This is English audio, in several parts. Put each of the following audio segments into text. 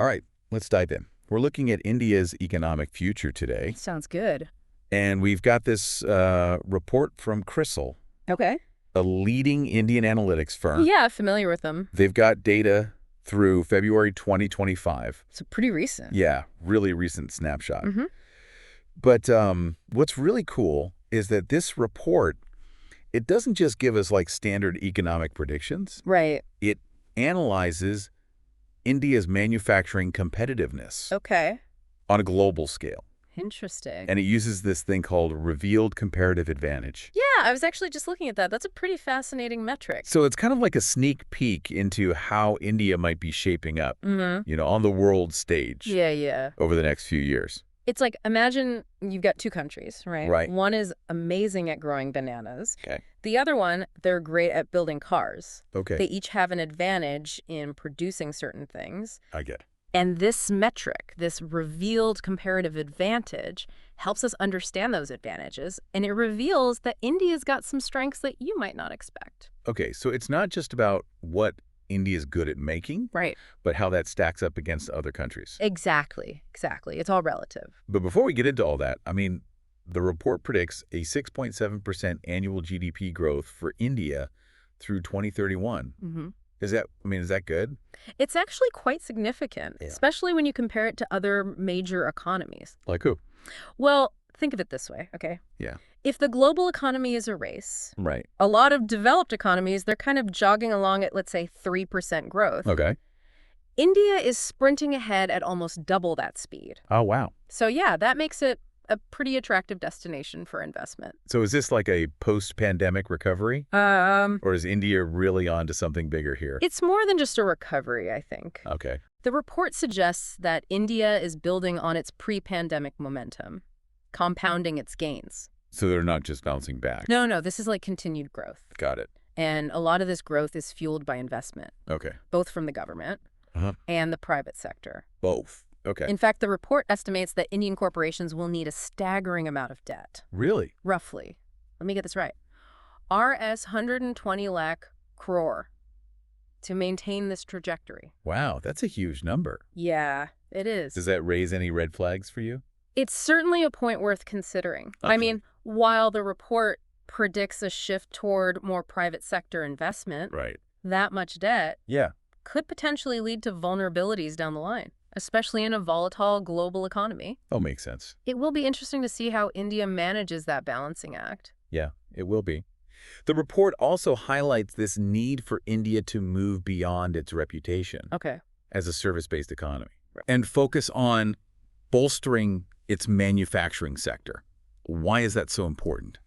All right, let's dive in. We're looking at India's economic future today, Sounds good. and we've got this report from Crisil, Okay. a leading Indian analytics firm. Yeah, familiar with them. They've got data through February 2025. So pretty recent. Yeah, really recent snapshot. Mm-hmm. But what's really cool is that this report, it doesn't just give us like standard economic predictions. Right. It analyzes India's manufacturing competitiveness Okay. on a global scale. Interesting. And it uses this thing called revealed comparative advantage. Yeah, I was actually just looking at that. That's a pretty fascinating metric. So it's kind of like a sneak peek into how India might be shaping up, Mm-hmm. on the world stage Yeah. over the next few years. It's like, imagine you've got two countries, right? Right. One is amazing at growing bananas. Okay. The other one, they're great at building cars. Okay. They each have an advantage in producing certain things. I get it. And this metric, this revealed comparative advantage, helps us understand those advantages, and it reveals that India's got some strengths that you might not expect. Okay, so it's not just about what India's good at making, Right. but how that stacks up against other countries. Exactly. It's all relative. But before we get into all that, the report predicts a 6.7% annual GDP growth for India through 2031. Mm-hmm. Is that good? It's actually quite significant, Yeah. especially when you compare it to other major economies. Like who? Well, think of it this way, okay? Yeah. If the global economy is a race, Right. a lot of developed economies, they're kind of jogging along at, let's say, 3% growth. Okay. India is sprinting ahead at almost double that speed. Oh, wow. So yeah, that makes it a pretty attractive destination for investment. So is this like a post-pandemic recovery? Or is India really on to something bigger here? It's more than just a recovery, I think. Okay. The report suggests that India is building on its pre-pandemic momentum, compounding its gains. So they're not just bouncing back. No, this is like continued growth. Got it. And a lot of this growth is fueled by investment, Okay. both from the government and the private sector. Both. Okay. In fact, the report estimates that Indian corporations will need a staggering amount of debt. Really? Roughly. Let me get this right. Rs 120 lakh crore to maintain this trajectory. Wow, that's a huge number. Yeah, it is. Does that raise any red flags for you? It's certainly a point worth considering. Okay. I mean, while the report predicts a shift toward more private sector investment, Right. that much debt Yeah. could potentially lead to vulnerabilities down the line, especially in a volatile global economy. Oh, makes sense. It will be interesting to see how India manages that balancing act. Yeah, it will be. The report also highlights this need for India to move beyond its reputation Okay. as a service-based economy Right. and focus on bolstering its manufacturing sector. Why is that so important?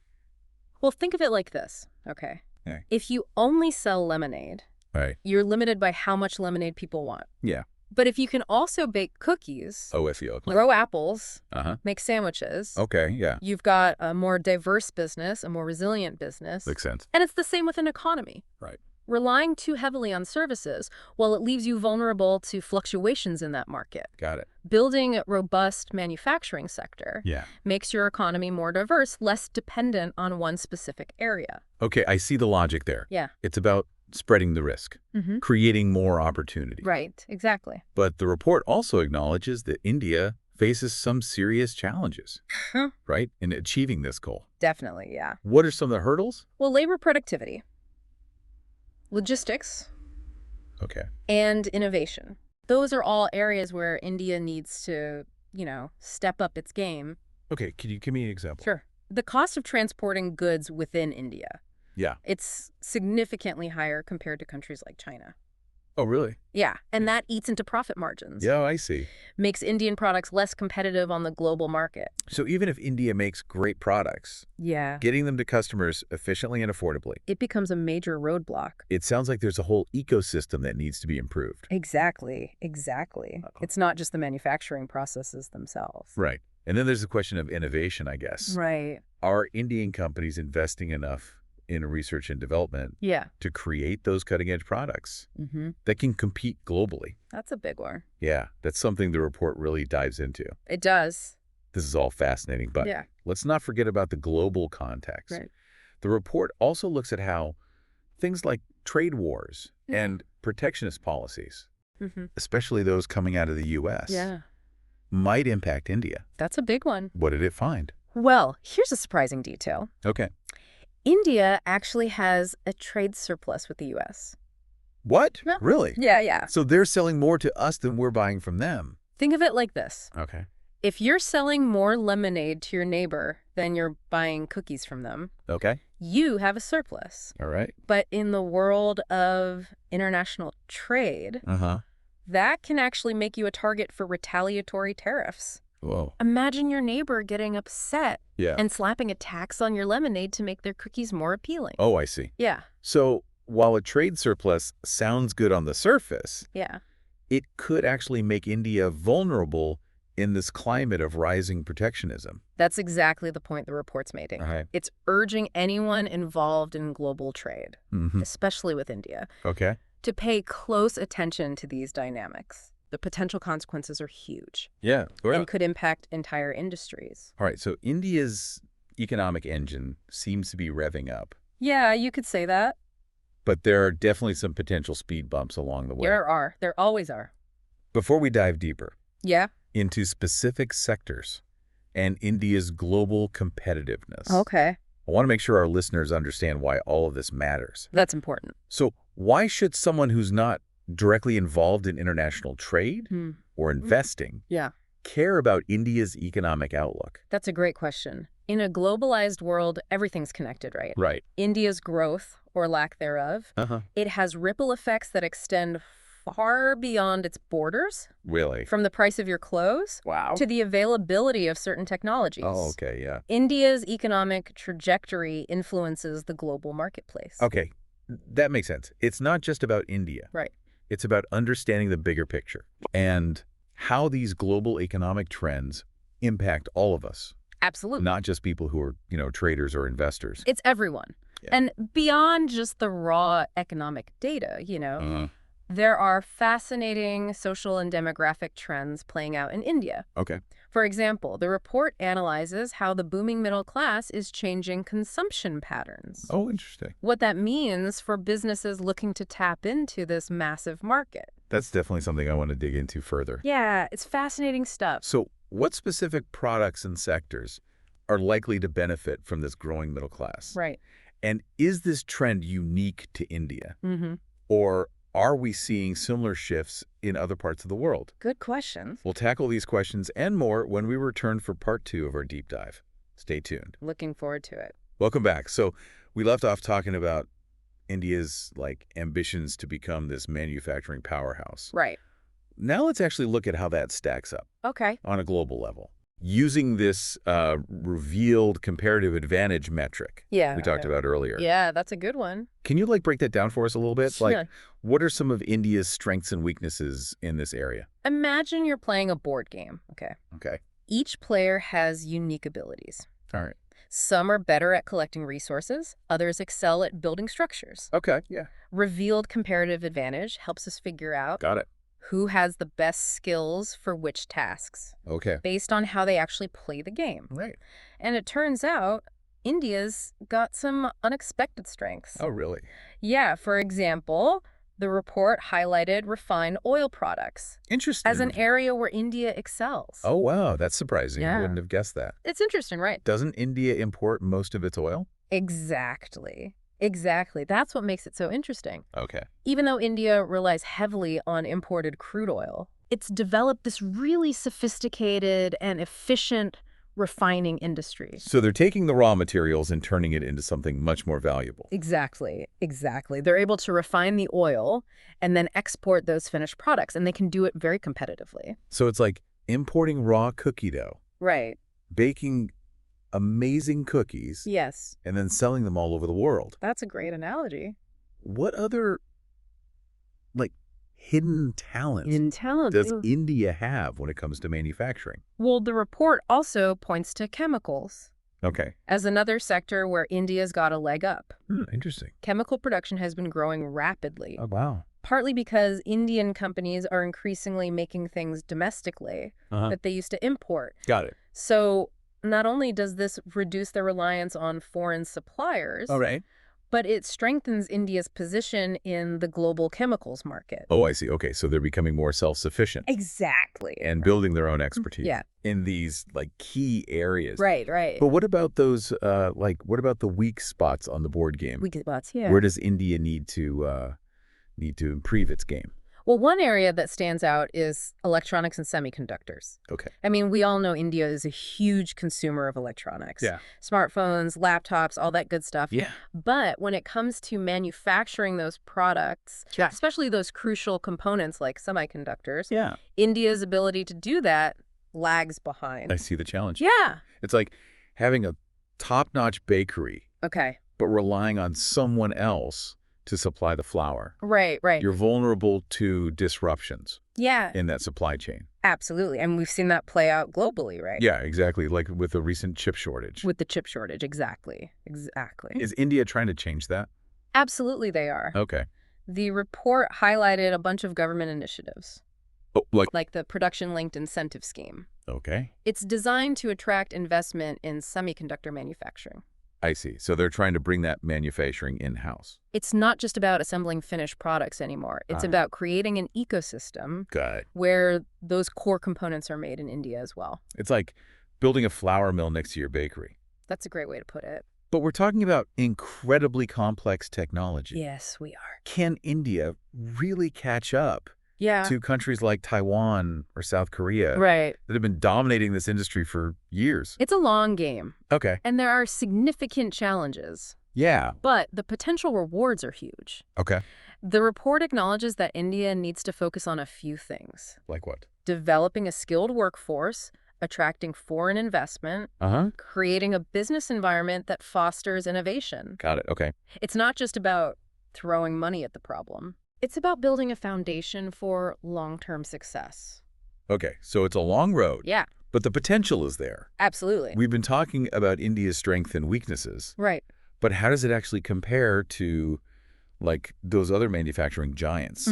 Well, think of it like this, okay? Okay. If you only sell lemonade, Right. you're limited by how much lemonade people want. Yeah. But if you can also bake cookies, OFEO. grow apples, Uh-huh. make sandwiches, Okay, yeah. you've got a more diverse business, a more resilient business. Makes sense. And it's the same with an economy. Right. Relying too heavily on services, well, it leaves you vulnerable to fluctuations in that market. Got it. Building a robust manufacturing sector Yeah. makes your economy more diverse, less dependent on one specific area. Okay, I see the logic there. Yeah. It's about spreading the risk, Mm-hmm. creating more opportunity. Right, exactly. But the report also acknowledges that India faces some serious challenges, right, in achieving this goal. Definitely, yeah. What are some of the hurdles? Well, labor productivity, logistics, Okay. and innovation. Those are all areas where India needs to, step up its game. Okay, can you give me an example? Sure. The cost of transporting goods within India, Yeah. it's significantly higher compared to countries like China. Oh, really? Yeah, and that eats into profit margins. Yeah, I see. Makes Indian products less competitive on the global market. So even if India makes great products, Yeah. getting them to customers efficiently and affordably, It becomes a major roadblock. it sounds like there's a whole ecosystem that needs to be improved. Exactly. It's not just the manufacturing processes themselves. Right. And then there's the question of innovation, I guess. Right. Are Indian companies investing enough in research and development Yeah. to create those cutting-edge products Mm-hmm. that can compete globally? That's a big one. Yeah, that's something the report really dives into. It does. This is all fascinating, but Yeah. let's not forget about the global context. Right. The report also looks at how things like trade wars Yeah. and protectionist policies Mm-hmm. especially those coming out of the U.S., Yeah, might impact India. that's a big one. What did it find? Well, here's a surprising detail. Okay. India actually has a trade surplus with the U.S. What? No. Really? Yeah. So they're selling more to us than we're buying from them. Think of it like this. Okay. If you're selling more lemonade to your neighbor than you're buying cookies from them, Okay. you have a surplus. All right. But in the world of international trade, Uh-huh. that can actually make you a target for retaliatory tariffs. Whoa. Imagine your neighbor getting upset Yeah. and slapping a tax on your lemonade to make their cookies more appealing. Oh, I see. Yeah, So while a trade surplus sounds good on the surface, yeah. it could actually make India vulnerable in this climate of rising protectionism. That's exactly the point the report's making. Okay. It's urging anyone involved in global trade, Mm-hmm. especially with India, Okay. to pay close attention to these dynamics. The potential consequences are huge Yeah. and could impact entire industries. All right. So India's economic engine seems to be revving up, Yeah, you could say that. but there are definitely some potential speed bumps along the way. There are. There always are. Before we dive deeper Yeah. into specific sectors and India's global competitiveness, Okay. I want to make sure our listeners understand why all of this matters. That's important. So why should someone who's not directly involved in international trade or investing Yeah. care about India's economic outlook? That's a great question. In a globalized world, everything's connected, right? Right. India's growth, or lack thereof, Uh-huh. it has ripple effects that extend far beyond its borders, Really? from the price of your clothes Wow. to the availability of certain technologies. Oh, okay, yeah. India's economic trajectory influences the global marketplace. Okay, that makes sense. It's not just about India. Right. It's about understanding the bigger picture and how these global economic trends impact all of us, Absolutely. not just people who are, traders or investors. It's everyone. Yeah. And beyond just the raw economic data, Uh-huh. there are fascinating social and demographic trends playing out in India. Okay. For example, the report analyzes how the booming middle class is changing consumption patterns. Oh, interesting. What that means for businesses looking to tap into this massive market. That's definitely something I want to dig into further. Yeah, it's fascinating stuff. So what specific products and sectors are likely to benefit from this growing middle class? Right. And is this trend unique to India? Mm-hmm. Or are we seeing similar shifts in other parts of the world? Good questions. We'll tackle these questions and more when we return for part 2 of our deep dive. Stay tuned. Looking forward to it. Welcome back. So we left off talking about India's ambitions to become this manufacturing powerhouse. Right. Now let's actually look at how that stacks up Okay. on a global level. Using this revealed comparative advantage metric Yeah. we talked about earlier. Yeah, that's a good one. Can you break that down for us a little bit? Yeah. What are some of India's strengths and weaknesses in this area? Imagine you're playing a board game. Okay. Okay. Each player has unique abilities. All right. Some are better at collecting resources, others excel at building structures. Okay. Yeah. Revealed comparative advantage helps us figure out Got it. who has the best skills for which tasks, Okay. based on how they actually play the game. Right. And it turns out India's got some unexpected strengths. Oh, really? Yeah, for example, the report highlighted refined oil products Interesting. as an area where India excels. Oh, wow. That's surprising. I Yeah. wouldn't have guessed that. It's interesting, right? Doesn't India import most of its oil? Exactly. Exactly. That's what makes it so interesting. Okay. Even though India relies heavily on imported crude oil, it's developed this really sophisticated and efficient refining industry. So they're taking the raw materials and turning it into something much more valuable. Exactly. Exactly. They're able to refine the oil and then export those finished products, and they can do it very competitively. So it's like importing raw cookie dough, Right. baking amazing cookies, Yes. and then selling them all over the world. That's a great analogy. What other, hidden talents Intelligent. does India have when it comes to manufacturing? Well, the report also points to chemicals Okay. as another sector where India's got a leg up. Interesting. Chemical production has been growing rapidly, Oh, wow. partly because Indian companies are increasingly making things domestically that they used to import. Got it. So not only does this reduce their reliance on foreign suppliers, All right. but it strengthens India's position in the global chemicals market. Oh, I see. Okay, so they're becoming more self-sufficient Exactly. and building their own expertise Yeah. in these like key areas. Right, right. But what about those what about the weak spots on the board game? Weak spots, yeah. Where does India need to improve its game? Well, one area that stands out is electronics and semiconductors. Okay. I mean, we all know India is a huge consumer of electronics. Yeah. Smartphones, laptops, all that good stuff. Yeah. But when it comes to manufacturing those products, Yeah. especially those crucial components like semiconductors, Yeah. India's ability to do that lags behind. I see the challenge. Yeah. It's like having a top-notch bakery, Okay. but relying on someone else to supply the flour. Right, right. You're vulnerable to disruptions Yeah, in that supply chain. absolutely. And we've seen that play out globally, right? Yeah, exactly. Like with the recent chip shortage. With the chip shortage, exactly. Exactly. Is India trying to change that? Absolutely they are. Okay. The report highlighted a bunch of government initiatives, Oh, like the production-linked incentive scheme. okay. It's designed to attract investment in semiconductor manufacturing. I see. So they're trying to bring that manufacturing in-house. It's not just about assembling finished products anymore. It's about creating an ecosystem Got it. where those core components are made in India as well. It's like building a flour mill next to your bakery. That's a great way to put it. But we're talking about incredibly complex technology. Yes, we are. Can India really catch up Yeah. to countries like Taiwan or South Korea Right. that have been dominating this industry for years? It's a long game, Okay. and there are significant challenges, Yeah. but the potential rewards are huge. Okay. The report acknowledges that India needs to focus on a few things: Like what? developing a skilled workforce, attracting foreign investment, Uh-huh. creating a business environment that fosters innovation. Got it. Okay. It's not just about throwing money at the problem. It's about building a foundation for long-term success. Okay. So it's a long road, Yeah, but the potential is there. absolutely. We've been talking about India's strengths and weaknesses, Right. but how does it actually compare to like those other manufacturing giants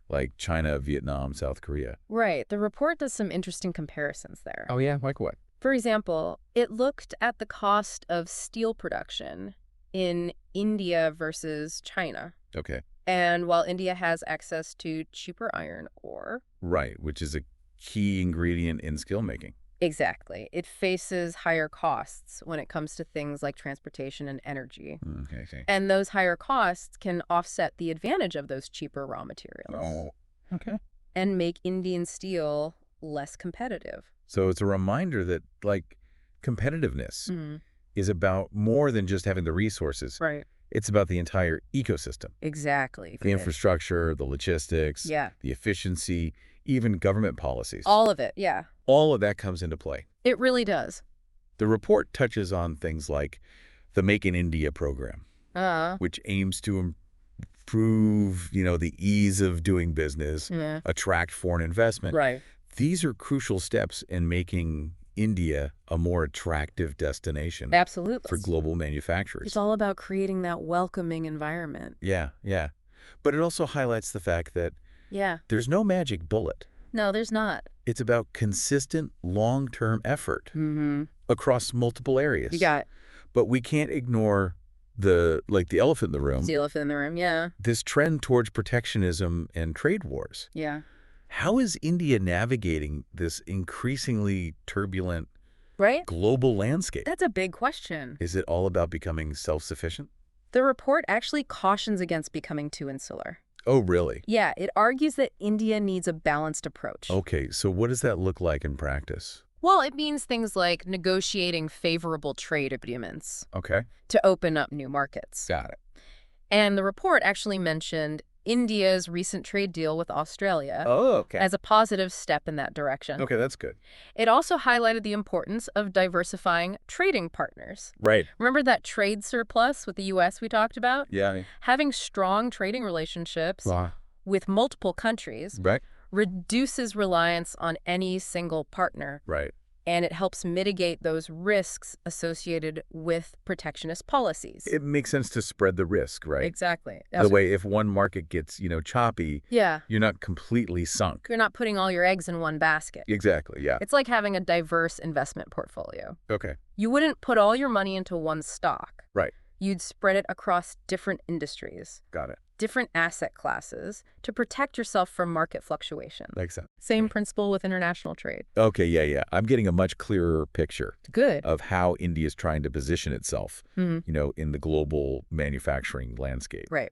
like China, Vietnam, South Korea? Right. The report does some interesting comparisons there. Oh, yeah? Like what? For example, it looked at the cost of steel production in India versus China. Okay. And while India has access to cheaper iron ore, Right, which is a key ingredient in skill making. exactly, it faces higher costs when it comes to things like transportation and energy. Okay. And those higher costs can offset the advantage of those cheaper raw materials Oh, okay. and make Indian steel less competitive. So it's a reminder that like competitiveness Mm, is about more than just having the resources. right. It's about the entire ecosystem. Exactly. The infrastructure, the logistics, Yeah. the efficiency, even government policies. All of it, yeah. All of that comes into play. It really does. The report touches on things like the Make in India program, which aims to improve, the ease of doing business, Yeah. attract foreign investment. Right. These are crucial steps in making India a more attractive destination Absolutely. for global manufacturers. It's all about creating that welcoming environment. Yeah, yeah. But it also highlights the fact that Yeah. there's no magic bullet. No, there's not. It's about consistent, long-term effort Mm-hmm. across multiple areas. You got But we can't ignore the elephant in the room, the elephant in the room. Yeah. this trend towards protectionism and trade wars. Yeah. How is India navigating this increasingly turbulent Right? global landscape? That's a big question. Is it all about becoming self-sufficient? The report actually cautions against becoming too insular. Oh, really? Yeah, it argues that India needs a balanced approach. Okay, so what does that look like in practice? Well, it means things like negotiating favorable trade agreements Okay. to open up new markets. Got it. And the report actually mentioned India's recent trade deal with Australia Oh, okay. as a positive step in that direction. Okay, that's good. It also highlighted the importance of diversifying trading partners. Right. Remember that trade surplus with the U.S. we talked about? Yeah. Having strong trading relationships with multiple countries Right. reduces reliance on any single partner, Right. and it helps mitigate those risks associated with protectionist policies. It makes sense to spread the risk, right? Exactly. The way if one market gets, choppy, Yeah. you're not completely sunk. You're not putting all your eggs in one basket. Exactly, yeah. It's like having a diverse investment portfolio. Okay. You wouldn't put all your money into one stock. Right. You'd spread it across different industries, Got it. different asset classes, to protect yourself from market fluctuation. Makes sense. Same principle with international trade. Okay, yeah. I'm getting a much clearer picture Good. of how India is trying to position itself, in the global manufacturing landscape. Right.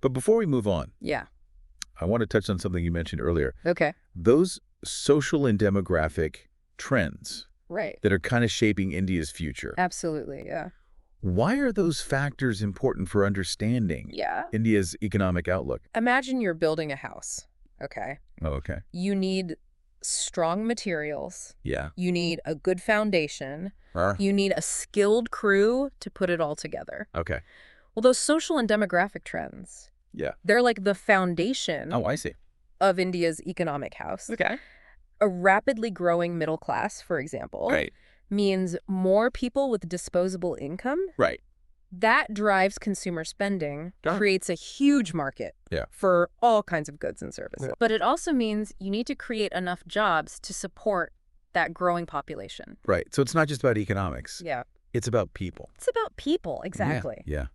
But before we move on, Yeah. I want to touch on something you mentioned earlier. Okay. Those social and demographic trends Right. that are kind of shaping India's future. Absolutely, yeah. Why are those factors important for understanding Yeah. India's economic outlook? Imagine you're building a house, okay? Oh, okay. You need strong materials. Yeah. You need a good foundation. You need a skilled crew to put it all together. Okay. Well, those social and demographic trends, Yeah. they're like the foundation Oh, I see. of India's economic house. Okay. A rapidly growing middle class, for example, Right. means more people with disposable income. Right. That drives consumer spending, Got it. creates a huge market Yeah. for all kinds of goods and services. Yeah. But it also means you need to create enough jobs to support that growing population. Right. So it's not just about economics. Yeah. It's about people. It's about people, exactly. Yeah.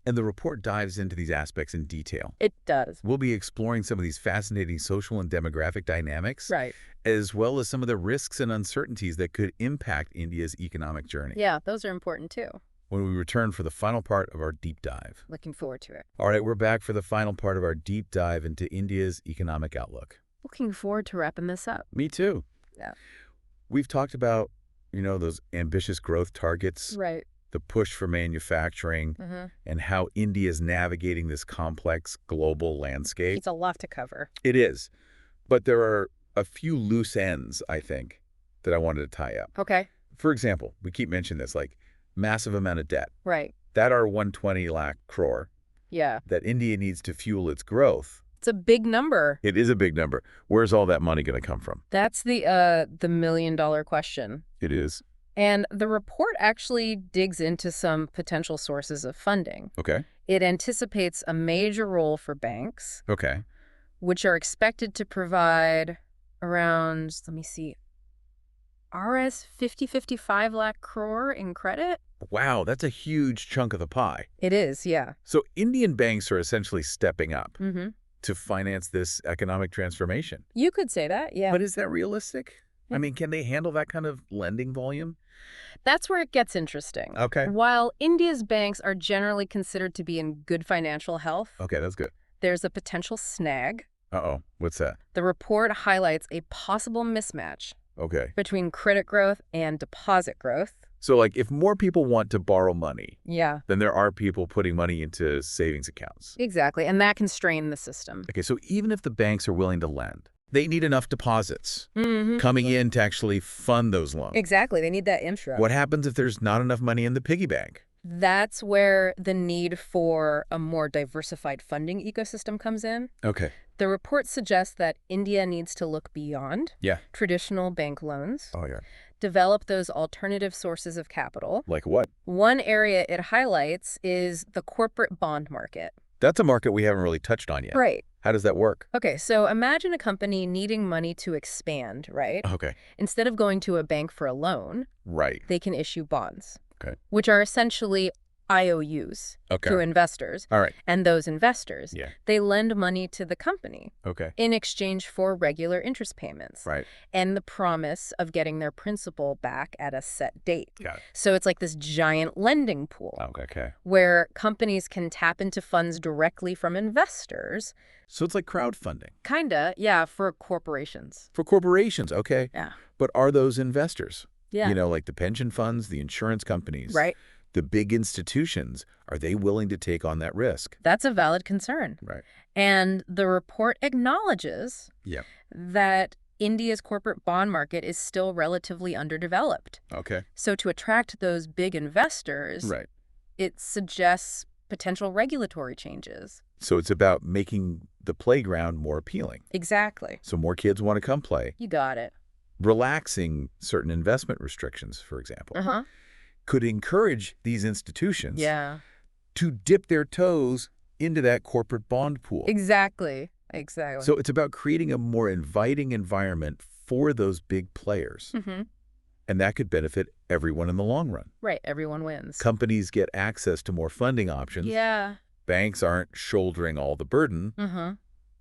And the report dives into these aspects in detail. It does. We'll be exploring some of these fascinating social and demographic dynamics, Right. as well as some of the risks and uncertainties that could impact India's economic journey. Yeah, those are important too. When we return for the final part of our deep dive. Looking forward to it. All right, we're back for the final part of our deep dive into India's economic outlook. Looking forward to wrapping this up. Me too. Yeah. We've talked about, those ambitious growth targets, Right. the push for manufacturing, and how India is navigating this complex global landscape. It's a lot to cover. It is. But there are a few loose ends, I think, that I wanted to tie up. Okay. For example, we keep mentioning this, like massive amount of debt. Right. That are 120 lakh crore Yeah. that India needs to fuel its growth. It's a big number. It is a big number. Where's all that money going to come from? That's the million-dollar question. It is. And the report actually digs into some potential sources of funding. Okay. It anticipates a major role for banks, Okay. which are expected to provide around, Rs 55 lakh crore in credit. Wow, that's a huge chunk of the pie. It is, yeah. So Indian banks are essentially stepping up Mm-hmm. to finance this economic transformation. You could say that, yeah. But is that realistic? Yeah. I mean, can they handle that kind of lending volume? That's where it gets interesting. Okay. While India's banks are generally considered to be in good financial health, Okay, that's good. there's a potential snag. Uh-oh, what's that? The report highlights a possible mismatch Okay. between credit growth and deposit growth. So, like, if more people want to borrow money, Yeah, then there are people putting money into savings accounts. exactly. And that can strain the system. Okay, so even if the banks are willing to lend, they need enough deposits coming in to actually fund those loans. Exactly. They need that infra. What happens if there's not enough money in the piggy bank? That's where the need for a more diversified funding ecosystem comes in. Okay. The report suggests that India needs to look beyond Yeah. traditional bank loans, Oh, yeah. develop those alternative sources of capital. Like what? One area it highlights is the corporate bond market. That's a market we haven't really touched on yet. Right. How does that work? Okay, so imagine a company needing money to expand, right? Okay. Instead of going to a bank for a loan, Right. they can issue bonds, Okay. which are essentially IOUs Okay. to investors. All right. And those investors, Yeah. they lend money to the company Okay. in exchange for regular interest payments Right. and the promise of getting their principal back at a set date. Got it. So it's like this giant lending pool Okay. where companies can tap into funds directly from investors. So it's like crowdfunding. Kinda, yeah, for corporations. For corporations, okay. Yeah. But are those investors? Yeah. Like the pension funds, the insurance companies, Right. the big institutions, are they willing to take on that risk? That's a valid concern. Right. And the report acknowledges Yeah. that India's corporate bond market is still relatively underdeveloped. Okay. So to attract those big investors, Right. it suggests potential regulatory changes. So it's about making the playground more appealing. Exactly. So more kids want to come play. You got it. Relaxing certain investment restrictions, for example, Uh-huh. could encourage these institutions Yeah. to dip their toes into that corporate bond pool. Exactly. So it's about creating a more inviting environment for those big players. Mm-hmm. And that could benefit everyone in the long run. Right, everyone wins. Companies get access to more funding options. Yeah. Banks aren't shouldering all the burden. Mm-hmm.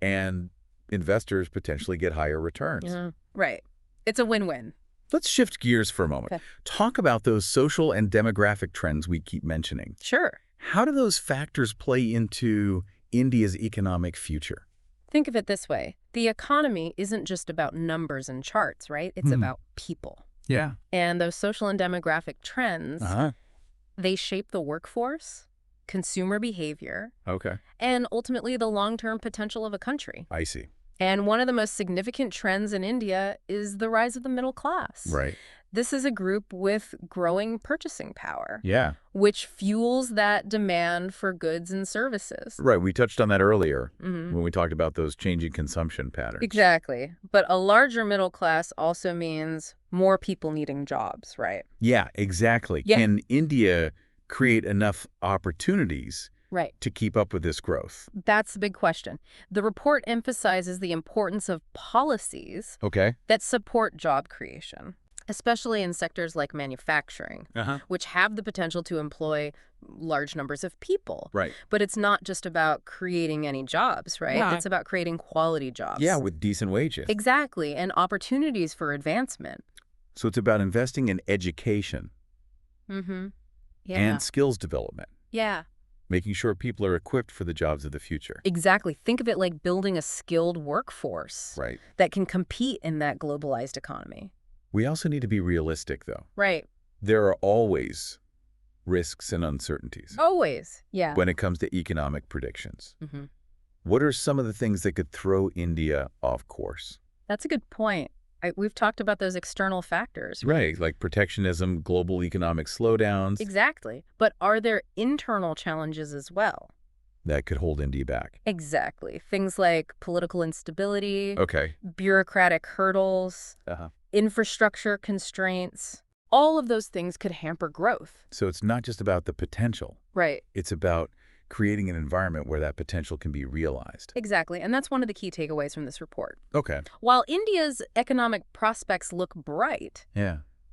And investors potentially get higher returns. Yeah. Right. It's a win-win. Let's shift gears for a moment. Okay. Talk about those social and demographic trends we keep mentioning. Sure. How do those factors play into India's economic future? Think of it this way. The economy isn't just about numbers and charts, right? It's about people. Yeah. And those social and demographic trends, they shape the workforce, consumer behavior, and ultimately the long-term potential of a country. I see. And one of the most significant trends in India is the rise of the middle class. Right. This is a group with growing purchasing power. Yeah. Which fuels that demand for goods and services. Right. We touched on that earlier when we talked about those changing consumption patterns. Exactly. But a larger middle class also means more people needing jobs, right? Yeah, exactly. Yeah. Can India create enough opportunities to keep up with this growth? That's the big question. The report emphasizes the importance of policies that support job creation, especially in sectors like manufacturing, which have the potential to employ large numbers of people. Right. But it's not just about creating any jobs, right? Yeah. It's about creating quality jobs. Yeah, with decent wages. Exactly, and opportunities for advancement. So it's about investing in education and skills development. Yeah. Making sure people are equipped for the jobs of the future. Exactly. Think of it like building a skilled workforce that can compete in that globalized economy. We also need to be realistic, though. Right. There are always risks and uncertainties. Always, yeah. When it comes to economic predictions. What are some of the things that could throw India off course? That's a good point. We've talked about those external factors. Right, like protectionism, global economic slowdowns. Exactly. But are there internal challenges as well? That could hold India back. Exactly. Things like political instability, bureaucratic hurdles, infrastructure constraints. All of those things could hamper growth. So it's not just about the potential. Right. It's about creating an environment where that potential can be realized. Exactly. And that's one of the key takeaways from this report. Okay. While India's economic prospects look bright,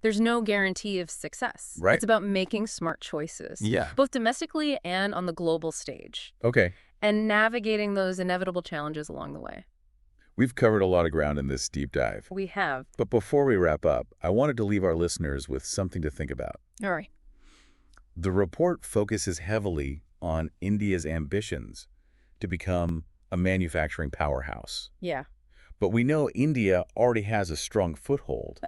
there's no guarantee of success. Right. It's about making smart choices. Yeah. Both domestically and on the global stage. Okay. And navigating those inevitable challenges along the way. We've covered a lot of ground in this deep dive. We have. But before we wrap up, I wanted to leave our listeners with something to think about. All right. The report focuses heavily on India's ambitions to become a manufacturing powerhouse. Yeah. But we know India already has a strong foothold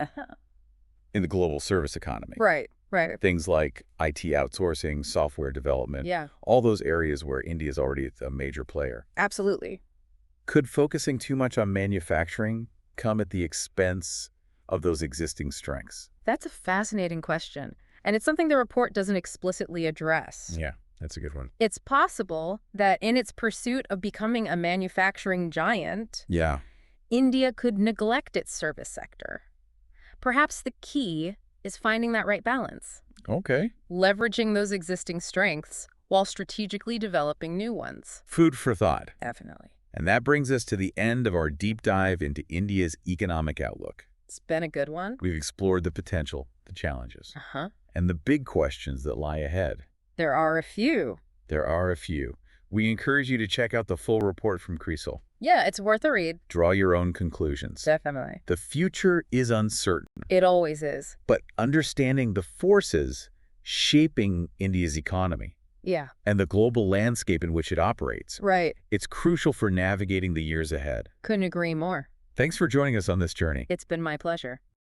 in the global service economy. Right, right. Things like IT outsourcing, software development, all those areas where India is already a major player. Absolutely. Could focusing too much on manufacturing come at the expense of those existing strengths? That's a fascinating question. And it's something the report doesn't explicitly address. Yeah, that's a good one. It's possible that in its pursuit of becoming a manufacturing giant, India could neglect its service sector. Perhaps the key is finding that right balance. Okay. Leveraging those existing strengths while strategically developing new ones. Food for thought. Definitely. And that brings us to the end of our deep dive into India's economic outlook. It's been a good one. We've explored the potential, the challenges, and the big questions that lie ahead. There are a few. There are a few. We encourage you to check out the full report from Crisil. Yeah, it's worth a read. Draw your own conclusions. Definitely. The future is uncertain. It always is. But understanding the forces shaping India's economy and the global landscape in which it operates, it's crucial for navigating the years ahead. Couldn't agree more. Thanks for joining us on this journey. It's been my pleasure.